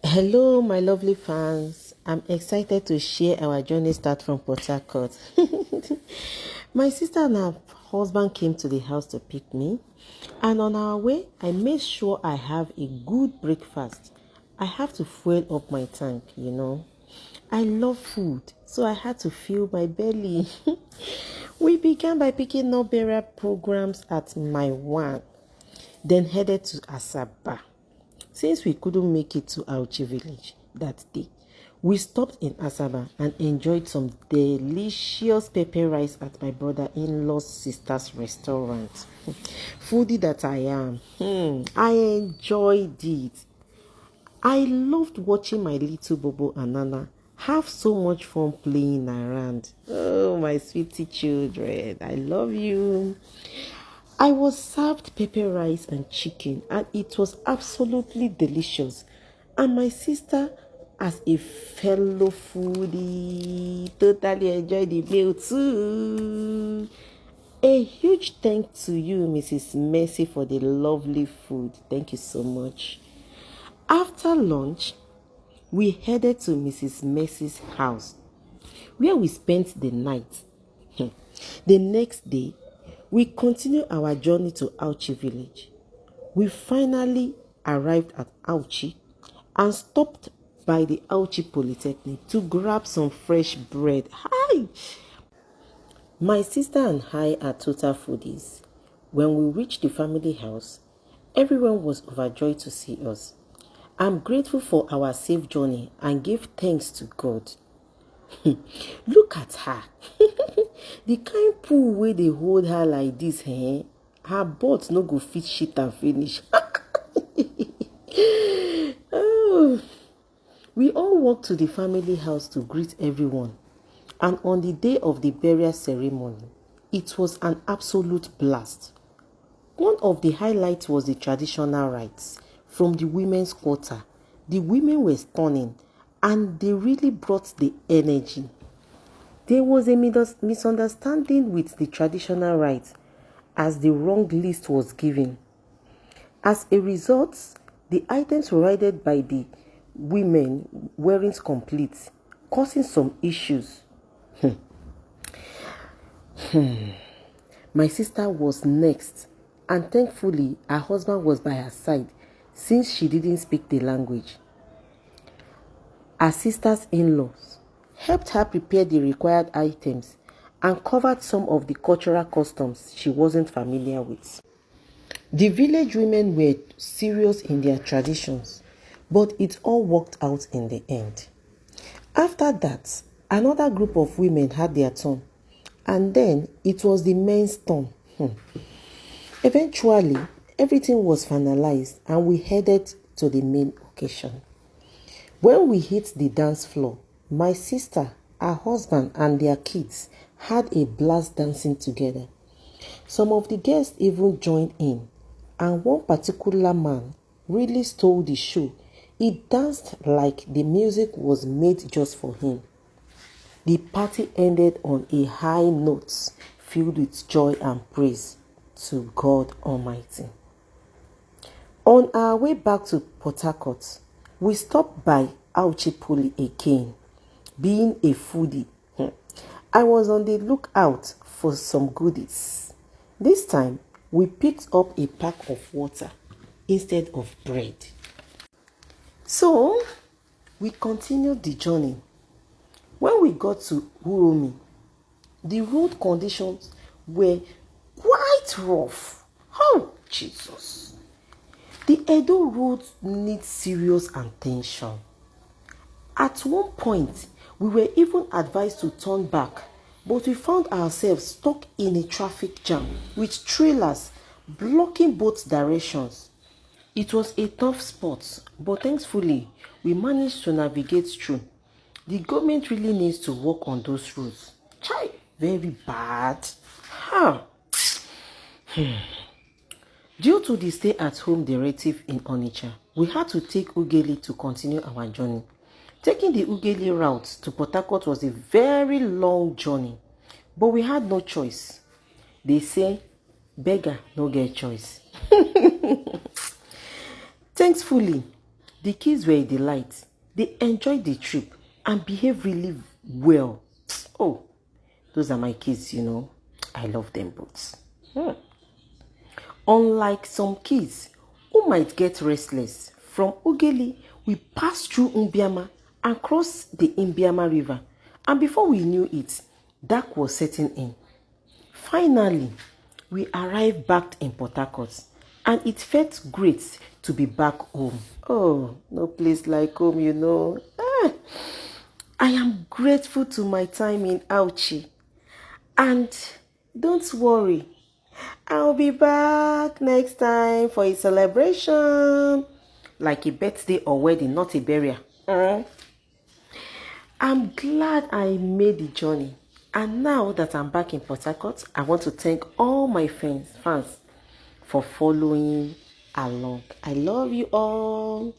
Hello, my lovely fans. I'm excited to share our journey start from Port Harcourt. My sister and her husband came to the house to pick me, and on our way, I made sure I have a good breakfast. I have to fuel up my tank. I love food, so I had to fill my belly. We began by picking up burial programs at my one, then headed to Asaba. Since we couldn't make it to Auchi village that day, we stopped in Asaba and enjoyed some delicious pepper rice at my brother-in-law's sister's restaurant. Foodie that I am, I enjoyed it. I loved watching my little Bobo and Nana have so much fun playing around. Oh, my sweetie children, I love you. I was served pepper rice and chicken, and it was absolutely delicious. And my sister, as a fellow foodie, totally enjoyed the meal too. A huge thank to you, Mrs. Mercy, for the lovely food. Thank you so much. After lunch, we headed to Mrs. Mercy's house, where we spent the night. The next day, we continued our journey to Auchi village. We finally arrived at Auchi and stopped by the Auchi Polytechnic to grab some fresh bread. Hi! My sister and I are total foodies. When we reached the family house, everyone was overjoyed to see us. I'm grateful for our safe journey and give thanks to God. Look at her. The kind pool where they hold her like this, her butt no go fit shit and finish. Oh. We all walked to the family house to greet everyone. And on the day of the burial ceremony, it was an absolute blast. One of the highlights was the traditional rites from the women's quarter. The women were stunning and they really brought the energy. There was a misunderstanding with the traditional rites as the wrong list was given. As a result, the items provided by the women weren't complete, causing some issues. My sister was next, and thankfully her husband was by her side since she didn't speak the language. Her sister's in-laws helped her prepare the required items and covered some of the cultural customs she wasn't familiar with. The village women were serious in their traditions, but it all worked out in the end. After that, another group of women had their turn, and then it was the men's turn. Eventually, everything was finalized and we headed to the main occasion. When we hit the dance floor, my sister, her husband, and their kids had a blast dancing together. Some of the guests even joined in, and one particular man really stole the show. He danced like the music was made just for him. The party ended on a high note filled with joy and praise to God Almighty. On our way back to Port Harcourt, we stopped by Auchi Poly again. Being a foodie, I was on the lookout for some goodies. This time, we picked up a pack of water instead of bread. So, we continued the journey. When we got to Uromi, the road conditions were quite rough. Oh, Jesus. The Edo road needs serious attention. At one point, we were even advised to turn back, but we found ourselves stuck in a traffic jam with trailers blocking both directions. It was a tough spot, but thankfully, we managed to navigate through. The government really needs to work on those roads. Chai, very bad. Huh. Due to the stay-at-home directive in Onitsha, we had to take Ugeli to continue our journey. Taking the Ugeli route to Port Harcourt was a very long journey, but we had no choice. They say, beggar no get choice. Thankfully, The kids were a delight. They enjoyed the trip and behaved really well. Oh, those are my kids, you know. I love them both. Unlike some kids who might get restless, from Ugeli, we passed through Mbiama and crossed the Mbiama River. And before we knew it, dark was setting in. Finally, we arrived back in Port Harcourt, and it felt great to be back home. Oh, no place like home, you know. I am grateful to my time in Auchi. And don't worry, I'll be back next time for a celebration. Like a birthday or wedding, not a burial. I'm glad I made the journey. And now that I'm back in Port Harcourt, I want to thank all my fans for following along. I love you all.